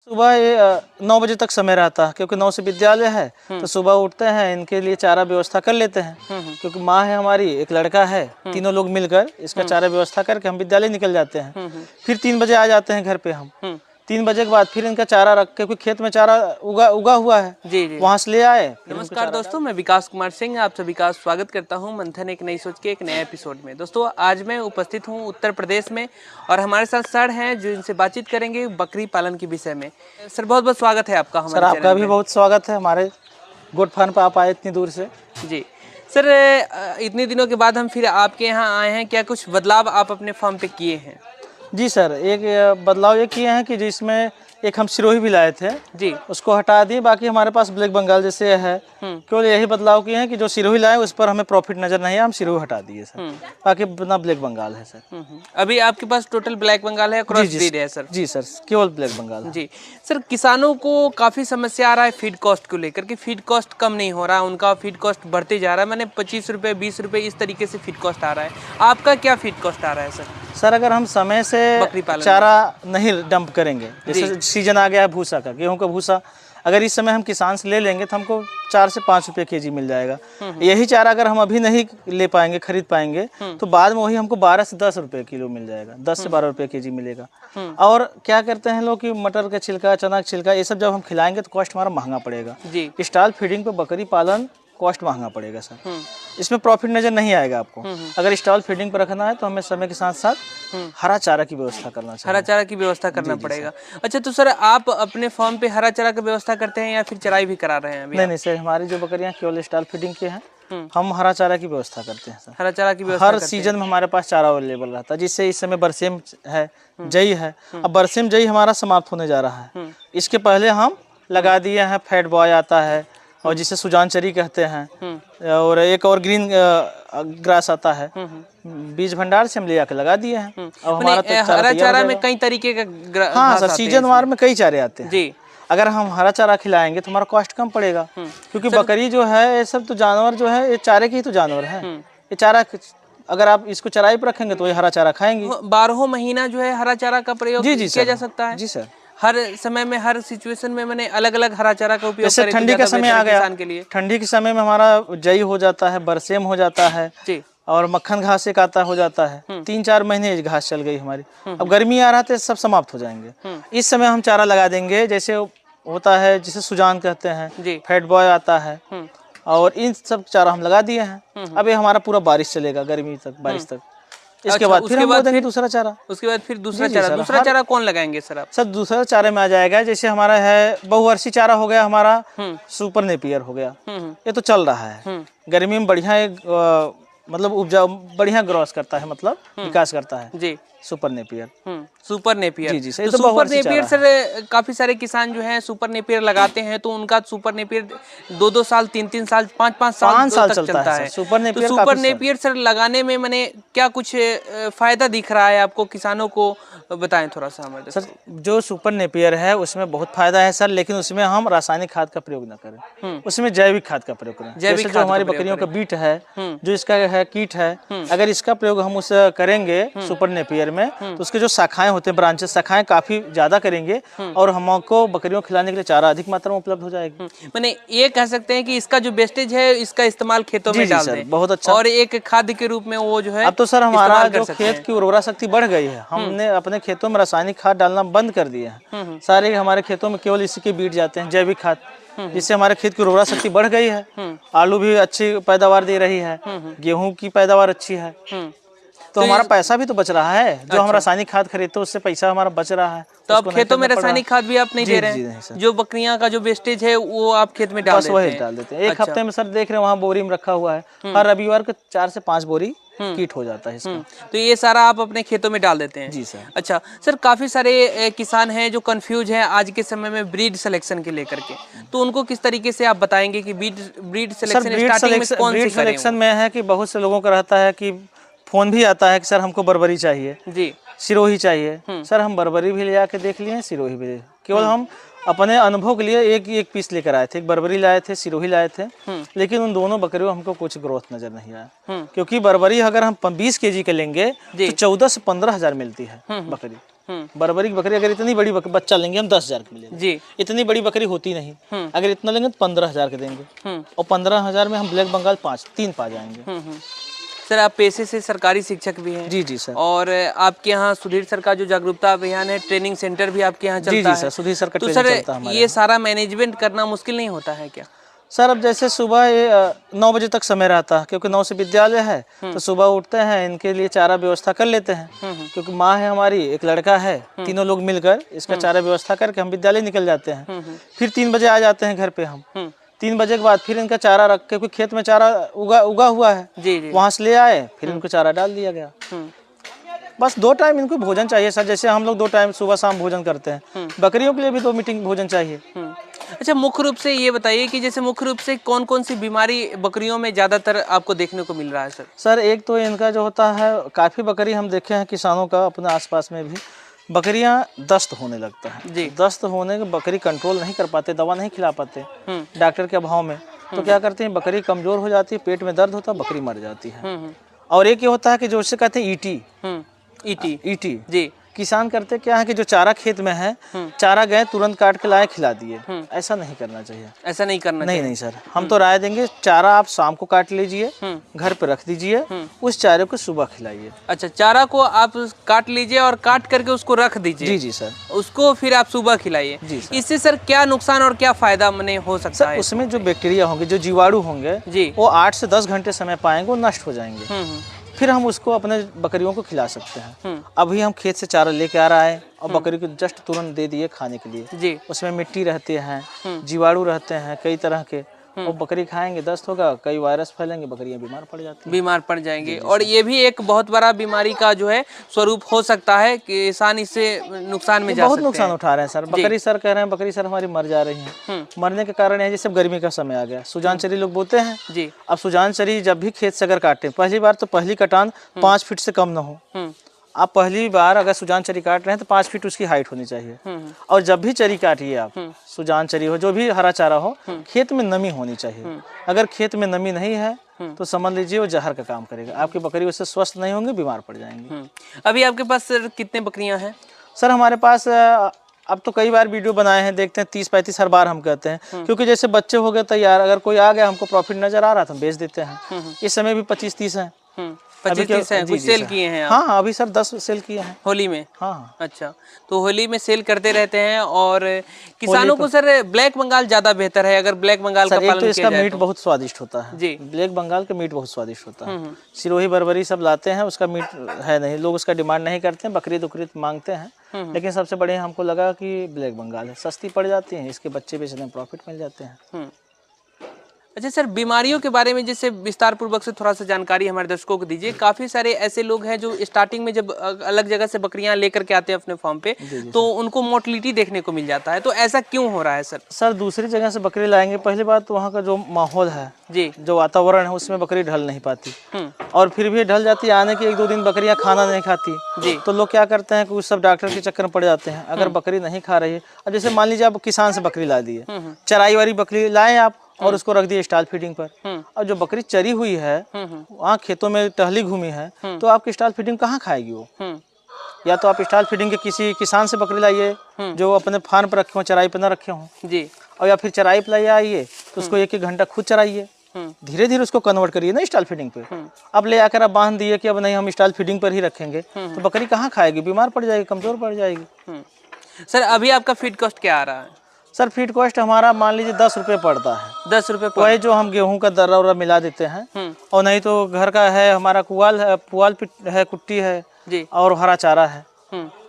सुबह ये 9 बजे तक समय रहता है, क्योंकि 9 से विद्यालय है। तो सुबह उठते हैं, इनके लिए चारा व्यवस्था कर लेते हैं, क्योंकि माँ है हमारी, एक लड़का है, तीनों लोग मिलकर इसका चारा व्यवस्था करके हम विद्यालय निकल जाते हैं। फिर 3 बजे आ जाते हैं घर पे हम। 3 बजे के बाद फिर इनका चारा रख के, क्योंकि खेत में चारा उगा हुआ है, जी। वहाँ से ले आए। नमस्कार दोस्तों, मैं विकास कुमार सिंह आप सभी का स्वागत करता हूं मंथन एक नई सोच के एक नए एपिसोड में। दोस्तों, आज मैं उपस्थित हूं उत्तर प्रदेश में और हमारे साथ सर हैं जो इनसे बातचीत करेंगे बकरी पालन के विषय में। सर, बहुत बहुत स्वागत है आपका हमारे सर। आपका भी बहुत स्वागत है हमारे गोट फार्म पर, आप आए इतनी दूर से। जी सर, इतने दिनों के बाद हम फिर आपके यहाँ आए हैं, क्या कुछ बदलाव आप अपने फार्म पे किए हैं? जी सर, एक बदलाव ये किए हैं कि जिसमें एक हम सिरोही भी लाए थे जी, उसको हटा दिए, बाकी हमारे पास ब्लैक बंगाल जैसे है। केवल यही बदलाव किए हैं कि जो सिरोही लाए उस पर हमें प्रॉफिट नजर नहीं है, हम सिरोही हटा दिए सर। बाकी अपना ब्लैक बंगाल है सर। अभी आपके पास टोटल ब्लैक बंगाल है, क्रॉस ब्रीड है सर? जी सर, केवल ब्लैक बंगाल है। जी सर, किसानों को काफ़ी समस्या आ रहा है फीड कॉस्ट को लेकर के। फीड कॉस्ट कम नहीं हो रहा, उनका फीड कॉस्ट बढ़ते जा रहा है। मैंने 25 रुपये 20 रुपये इस तरीके से फीड कॉस्ट आ रहा है। आपका क्या फीड कॉस्ट आ रहा है सर? सर, अगर हम समय से चारा नहीं डंप करेंगे, जैसे सीजन आ गया है भूसा का, गेहूं का भूसा, अगर इस समय हम किसान से ले लेंगे तो हमको 4 से 5 रुपये केजी मिल जाएगा। यही चारा अगर हम अभी नहीं ले पाएंगे, खरीद पाएंगे, तो बाद में वही हमको 12 से 10 रुपये किलो मिल जाएगा, 10 से 12 रुपये केजी मिलेगा। और क्या करते हैं लोग कि मटर का छिलका, चना का छिलका, ये सब जब हम खिलाएंगे तो कॉस्ट हमारा महंगा पड़ेगा। स्टॉल फीडिंग पे बकरी पालन कॉस्ट महंगा पड़ेगा सर। इसमें प्रॉफिट नजर नहीं आएगा आपको। अगर स्टॉल फीडिंग पर रखना है तो हमें समय के साथ साथ हरा चारा की व्यवस्था करना चाहिए। हरा चारा की व्यवस्था करना पड़ेगा। अच्छा, तो सर आप अपने फार्म पे हरा चारा की व्यवस्था करते हैं या फिर चराई भी करा रहे हैं अभी? नहीं सर, हमारी जो बकरियां केवल स्टॉल फीडिंग की हैं, हम हरा चारा की व्यवस्था करते हैं सर। हरा चारा की व्यवस्था हर सीजन में हमारे पास चारा अवेलेबल रहता है। जिससे इस समय बरसेम है, जई है। अब बरसेम जई हमारा समाप्त होने जा रहा है। इसके पहले हम लगा दिए हैं फैट बॉय आता है, और जिसे सुजान चरी कहते हैं, और एक और ग्रीन ग्रास आता है। बीज भंडार से हम ले आके लगा दिए हैं। अब हमारा हरा चारा में कई तरीके का हाँ सर, सीजन वार में कई चारे आते हैं जी। अगर हम हरा चारा खिलाएंगे तो हमारा कॉस्ट कम पड़ेगा, क्योंकि बकरी जो है, ये सब तो जानवर जो है, ये चारे के ही तो जानवर है। ये चारा अगर आप इसको चराई पर रखेंगे तो ये हरा चारा खाएंगे। 12 महीना जो है हरा चारा का प्रयोग किया जा सकता है? जी सर, हर समय में, हर सिचुएशन में मैंने अलग अलग हरा चारा का उपयोग जैसे ठंडी का समय आ गया, ठंडी के समय में हमारा जई हो जाता है, बरसेम हो जाता है जी, और मक्खन घास एक आता हो जाता है। 3-4 महीने घास चल गई हमारी। अब गर्मी आ रहा है, सब समाप्त हो जाएंगे। इस समय हम चारा लगा देंगे, जैसे होता है जिसे सुजान कहते हैं, फैट बॉय आता है, और इन सब चारा हम लगा दिए हैं। अब ये हमारा पूरा बारिश चलेगा, गर्मी तक, बारिश तक। इसके बाद फिर हम देंगे दूसरा चारा। उसके बाद फिर दूसरा चारा। दूसरा चारा कौन लगाएंगे सर आप? सर, दूसरा चारे में आ जाएगा, जैसे हमारा है बहुवर्षीय चारा हो गया हमारा, सुपर नेपियर हो गया। ये तो चल रहा है, गर्मी में बढ़िया मतलब उपजा बढ़िया ग्रोथ करता है, मतलब विकास करता है जी। सुपर नेपियर, सुपर नेपियर जी तो सुपर नेपियर सर, काफी सारे किसान जो हैं सुपर नेपियर लगाते हैं, तो उनका सुपर नेपियर 2-2 साल, 3-3 साल, 5-5 साल तक चलता है। सुपर नेपियर सर लगाने में मैंने क्या कुछ फायदा दिख रहा है आपको, किसानों को बताएं थोड़ा सा हमारे सर। जो सुपर नेपियर है उसमें बहुत फायदा है सर, लेकिन उसमें हम रासायनिक खाद का प्रयोग न करें, उसमें जैविक खाद का प्रयोग करें। जैसे जो हमारी बकरियों का बीट है, जो इसका है कीट है, अगर इसका प्रयोग हम उस करेंगे सुपर नेपियर में, तो उसके जो शाखाएं होते हैं, ब्रांचेस, शाखाएं काफी ज्यादा करेंगे, और हमको बकरियों खिलाने के लिए चारा अधिक मात्रा में उपलब्ध हो जाएगी। मैंने ये कह सकते हैं कि इसका जो वेस्टेज है, इसका इस्तेमाल खेतों में डाल दें, बहुत अच्छा, और एक खाद्य के रूप में वो जो है। अब तो सर हमारा जो खेत की उर्वरा शक्ति बढ़ गई है, हमने अपने खेतों में रासायनिक खाद डालना बंद कर दिए हैं। सारे हमारे खेतों में केवल इसी के बीट जाते हैं, जैविक खाद, जिससे हमारे खेत की उर्वरा शक्ति बढ़ गई है। आलू भी अच्छी पैदावार दे रही है, गेहूं की पैदावार अच्छी है, तो हमारा पैसा भी तो बच रहा है। जो हम रासायनिक खाद खरीदते हैं उससे पैसा हमारा बच रहा है। तो अब खेतों में रासायनिक खाद भी आप नहीं दे रहे हैं? जो बकरियां का जो वेस्टेज है वो आप खेत में डाल देते हैं? एक हफ्ते में सर देख रहे हैं, वहाँ बोरी में रखा हुआ है, हर रविवार को 4 से 5 बोरी कीट हो जाता है इसका। तो ये सारा आप अपने खेतों में डाल देते हैं? जी सर। अच्छा सर, काफी सारे किसान हैं जो कंफ्यूज हैं आज के समय में ब्रीड सिलेक्शन के लेकर के, तो उनको किस तरीके से आप बताएंगे कि ब्रीड सिलेक्शन में है कि बहुत से लोगों का रहता है कि फोन भी आता है कि सर हमको बर्बरी चाहिए जी, सिरोही चाहिए। सर, हम बर्बरी भी ले आके देख लिए, सिरोही भी केवल हम अपने अनुभव के लिए एक पीस लेकर आए थे। एक बर्बरी लाए थे, सिरोही लाए थे, लेकिन उन दोनों बकरियों हमको कुछ ग्रोथ नजर नहीं आया, क्योंकि बर्बरी अगर हम 20 केजी के लेंगे तो 14 से 15 हजार मिलती है बकरी, बर्बरी की बकरी अगर इतनी बड़ी बच्चा लेंगे हम 10,000 की मिलेगी जी। इतनी बड़ी बकरी होती नहीं। अगर इतना लेंगे तो 15,000 के देंगे और 15,000 में हम ब्लैक बंगाल 3 पा जाएंगे। सर आप पेशे से सरकारी शिक्षक भी हैं। जी जी सर। और आपके यहाँ सुधीर सर का जो जागरूकता अभियान है, ट्रेनिंग सेंटर भी आपके यहाँ चलता जी है। सर, सुधीर सर का तो ट्रेनिंग सर चलता है हमारे ये सारा मैनेजमेंट करना मुश्किल नहीं होता है क्या? सर अब जैसे सुबह 9 बजे तक समय रहता है क्योंकि 9 से विद्यालय है, तो सुबह उठते हैं, इनके लिए चारा व्यवस्था कर लेते हैं क्योंकि माँ है हमारी, एक लड़का है, तीनों लोग मिलकर इसका चारा व्यवस्था करके हम विद्यालय निकल जाते हैं। फिर 3 बजे आ जाते हैं घर पे हम। 3 बजे के बाद फिर इनका चारा रख के, क्योंकि खेत में चारा उगा हुआ है, जी जी। वहाँ से ले आए, फिर इनको चारा डाल दिया गया। बस 2 टाइम इनको भोजन चाहिए सर, जैसे हम लोग 2 टाइम सुबह शाम भोजन करते हैं, बकरियों के लिए भी 2 मीटिंग भोजन चाहिए। अच्छा, मुख्य रूप से ये बताइए कि जैसे मुख्य रूप से कौन कौन सी बीमारी बकरियों में ज्यादातर आपको देखने को मिल रहा है सर? सर एक तो इनका जो होता है, काफ़ी बकरी हम देखे हैं किसानों का अपने आसपास में भी, बकरियां दस्त होने लगता है जी। दस्त होने के बकरी कंट्रोल नहीं कर पाते, दवा नहीं खिला पाते डॉक्टर के अभाव में, तो क्या करते हैं बकरी कमजोर हो जाती है, पेट में दर्द होता है, बकरी मर जाती है। और एक ये होता है कि जो उससे कहते हैं ईटी जी। किसान करते क्या है कि जो चारा खेत में है, चारा गए तुरंत काट के लाए खिला दिए, ऐसा नहीं करना चाहिए। ऐसा नहीं करना चाहिए। नहीं सर, हम तो राय देंगे चारा आप शाम को काट लीजिए, घर पे रख दीजिए, उस चारे को सुबह खिलाइए। अच्छा, चारा को आप काट लीजिए और काट करके उसको रख दीजिए। जी जी सर। उसको फिर आप सुबह खिलाइए। जी सर। इससे सर क्या नुकसान और क्या फायदा मने हो सकता है? उसमें जो बैक्टीरिया होंगे, जो जीवाणु होंगे जी, वो 8 से 10 घंटे समय पाएंगे, वो नष्ट हो जाएंगे। फिर हम उसको अपने बकरियों को खिला सकते हैं। अभी हम खेत से चारा लेके आ रहा है और बकरी को जस्ट तुरंत दे दिए खाने के लिए जी। उसमें मिट्टी रहते हैं, जीवाणु रहते हैं कई तरह के, और बकरी खाएंगे दस्त होगा, कई वायरस फैलेंगे, बकरियां बीमार पड़ जाती हैं। बीमार पड़ जाएंगे। और ये भी एक बहुत बड़ा बीमारी का जो है स्वरूप हो सकता है, किसान इससे नुकसान में जा बहुत नुकसान उठा रहे हैं सर। बकरी सर कह रहे हैं बकरी सर हमारी मर जा रही है। मरने के कारण है जैसे गर्मी का समय आ गया, सुजान चरी लोग बोलते हैं जी। अब सुजान चरी जब भी खेत से अगर काटे, पहली बार तो पहली कटान 5 फीट से कम न हो। आप पहली बार अगर सुजान चरी काट रहे हैं तो 5 फीट उसकी हाइट होनी चाहिए। और जब भी चरी काटिए आप, सुजान चरी हो, जो भी हरा चारा हो, खेत में नमी होनी चाहिए। अगर खेत में नमी नहीं है तो समझ लीजिए वो जहर का काम करेगा, आपकी बकरी उससे स्वस्थ नहीं होंगे, बीमार पड़ जाएंगी। अभी आपके पास सर कितने बकरियां हैं? सर हमारे पास अब तो कई बार वीडियो बनाए हैं, देखते हैं 30-35 हर बार हम कहते हैं, क्योंकि जैसे बच्चे हो गए तैयार, अगर कोई आ गया हमको प्रॉफिट नजर आ रहा था हम बेच देते हैं। इस समय भी 25-30 हैं। 25-30 हैं। कुछ सेल किए हैं आप? हाँ अभी सर 10 सेल किए हैं होली में। हाँ। अच्छा, तो होली में सेल करते रहते हैं। और किसानों को सर ब्लैक बंगाल ज्यादा बेहतर है, अगर ब्लैक बंगाल का पालन तो इसका मीट बहुत स्वादिष्ट होता है जी। ब्लैक बंगाल का मीट बहुत स्वादिष्ट होता है। सिरोही बर्बरी सब लाते हैं, उसका मीट है नहीं, लोग उसका डिमांड नहीं करते हैं, बकरीद उकरीद मांगते हैं, लेकिन सबसे बढ़िया हमको लगा कि ब्लैक बंगाल है, सस्ती पड़ जाती है, इसके बच्चे बेचने में प्रॉफिट मिल जाते हैं। अच्छा सर, बीमारियों के बारे में जैसे विस्तार पूर्वक से थोड़ा सा जानकारी हमारे दर्शकों को दीजिए। काफी सारे ऐसे लोग हैं जो स्टार्टिंग में जब अलग जगह से बकरियां लेकर के आते हैं अपने फार्म पे, तो उनको मोर्टलिटी देखने को मिल जाता है, तो ऐसा क्यों हो रहा है सर? सर दूसरी जगह से बकरी लाएंगे, पहली बात तो वहाँ का जो माहौल है जी, जो वातावरण है, उसमें बकरी ढल नहीं पाती, और फिर भी ढल जाती है, आने के 1-2 दिन बकरियां खाना नहीं खाती जी, तो लोग क्या करते हैं कि उस सब डॉक्टर के चक्कर में पड़ जाते हैं। अगर बकरी नहीं खा रही है, अब जैसे मान लीजिए आप किसान से बकरी ला दिए, चराई वाली बकरी लाए आप और उसको रख दिए स्टॉल फीडिंग पर, और जो बकरी चरी हुई है वहाँ खेतों में टहली घूमी है, तो आपकी स्टॉल फीडिंग कहाँ खाएगी वो? या तो आप स्टॉल फीडिंग के किसी किसान से बकरी लाइए जो अपने फार्म पर रखे हो, चराई पे ना रखे हों जी, और या फिर चराई पे लाइए आइए तो उसको 1-1 घंटा खुद चराइए, धीरे धीरे उसको कन्वर्ट करिए ना स्टॉल फीडिंग पे। अब ले आकर आप बांध दिए कि अब नहीं हम स्टॉल फीडिंग पर ही रखेंगे, तो बकरी कहाँ खाएगी? बीमार पड़ जाएगी, कमजोर पड़ जाएगी। सर अभी आपका फीड कॉस्ट क्या आ रहा है? सर फीड कॉस्ट हमारा मान लीजिए 10 रुपये पड़ता है। 10 रुपये वही जो हम गेहूं का दर्रा उर्रा मिला देते हैं, और नहीं तो घर का है हमारा पुआल है, कुट्टी है जी, और हरा चारा है।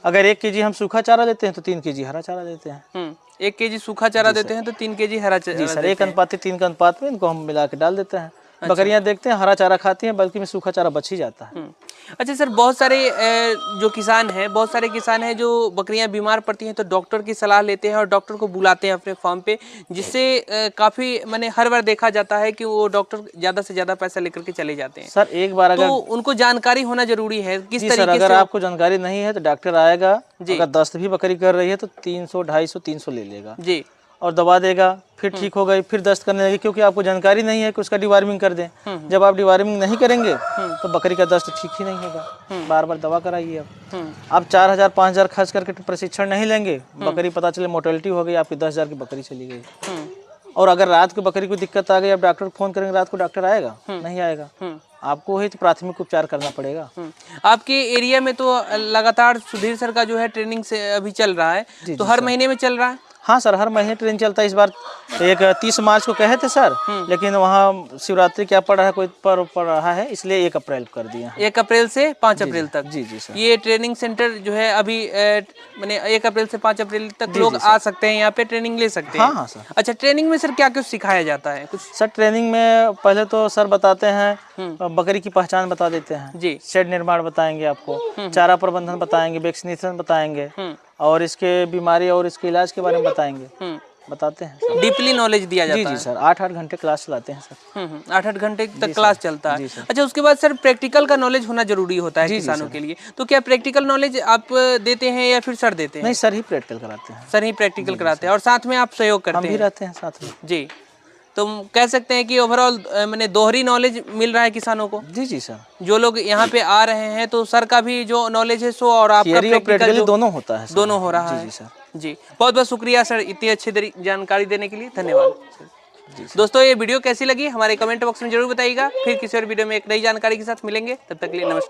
अगर 1 केजी हम सूखा चारा लेते हैं तो 3 केजी हरा चारा देते हैं। 1 केजी सूखा चारा देते हैं तो 3 केजी हरा चारा जी सर, 1:3 का अनुपात में इनको हम मिला के डाल देते हैं। अच्छा। बकरियां देखते हैं हरा चारा खाती हैं, बल्कि में सूखा चारा बच ही जाता है। अच्छा सर, बहुत सारे जो किसान हैं, बहुत सारे किसान हैं जो बकरियां बीमार पड़ती हैं तो डॉक्टर की सलाह लेते हैं और डॉक्टर को बुलाते हैं अपने फार्म पे, जिससे काफी मैंने हर बार देखा जाता है कि वो डॉक्टर ज्यादा से ज्यादा पैसा लेकर के चले जाते हैं। सर एक बार अगर तो उनको जानकारी होना जरूरी है किस तरीके से। अगर आपको जानकारी नहीं है तो डॉक्टर आएगा, अगर दस्त भी बकरी कर रही है तो 300, 250, 300 ले लेगा जी, और दवा देगा, फिर ठीक हो गई, फिर दस्त करने लगी, क्योंकि आपको जानकारी नहीं है कि उसका डिवार्मिंग कर दें। जब आप डिवार्मिंग नहीं करेंगे तो बकरी का दस्त ठीक ही नहीं होगा। बार बार दवा कराइए। आप 4,000 5,000 खर्च करके प्रशिक्षण नहीं लेंगे, बकरी पता चले मोर्टेलिटी हो गई, आपकी 10,000 की बकरी चली गई। और अगर रात को बकरी को दिक्कत आ गई, आप डॉक्टर को फोन करेंगे, रात को डॉक्टर आएगा? नहीं आएगा। आपको ही तो प्राथमिक उपचार करना पड़ेगा। आपके एरिया में तो लगातार सुधीर सर का जो है ट्रेनिंग से अभी चल रहा है, तो हर महीने में चल रहा है? हाँ सर, हर महीने ट्रेन चलता है। इस बार एक 30 मार्च को कहे थे सर, लेकिन वहाँ शिवरात्रि क्या पड़ रहा है, कोई पर्व पड़ रहा है, इसलिए 1 अप्रैल को कर दिया। 1 अप्रैल से 5 अप्रैल तक? जी जी सर। ये ट्रेनिंग सेंटर जो है अभी मैंने 1 अप्रैल से 5 अप्रैल तक लोग आ सकते हैं, यहाँ पे ट्रेनिंग ले सकते हैं? हाँ हाँ सर। अच्छा, ट्रेनिंग में सर क्या कुछ सिखाया जाता है कुछ? सर ट्रेनिंग में पहले तो सर बताते हैं, बकरी की पहचान बता देते हैं जी। शेड निर्माण बताएंगे आपको, चारा प्रबंधन बताएंगे, वैक्सीनेशन बताएंगे, और इसके बीमारी और इसके इलाज के बारे में बताएंगे, बताते हैं। डीपली नॉलेज दिया जाता है? जी जी सर, 8-8 घंटे क्लास चलाते हैं सर। 8-8 घंटे तक क्लास चलता है। अच्छा, उसके बाद सर प्रैक्टिकल का नॉलेज होना जरूरी होता है किसानों के लिए, तो क्या प्रैक्टिकल नॉलेज आप देते हैं या फिर सर देते हैं? नहीं, सर ही प्रैक्टिकल कराते हैं। सर ही प्रैक्टिकल कराते हैं, और साथ में आप सहयोग करते हैं? हम भी रहते हैं साथ में। जी, तो कह सकते हैं कि ओवरऑल मैंने दोहरी नॉलेज मिल रहा है किसानों को? जी जी सर। जो लोग यहाँ पे आ रहे हैं तो सर का भी जो नॉलेज है सो, और आपका प्रैक्टिकल दोनों होता है, दोनों हो रहा है। जी सर। जी, बहुत बहुत शुक्रिया सर इतनी अच्छी जानकारी देने के लिए, धन्यवाद। दोस्तों, ये वीडियो कैसी लगी हमारे कमेंट बॉक्स में जरूर बताइएगा। फिर किसी और वीडियो में एक नई जानकारी के साथ मिलेंगे, तब तक के लिए नमस्कार।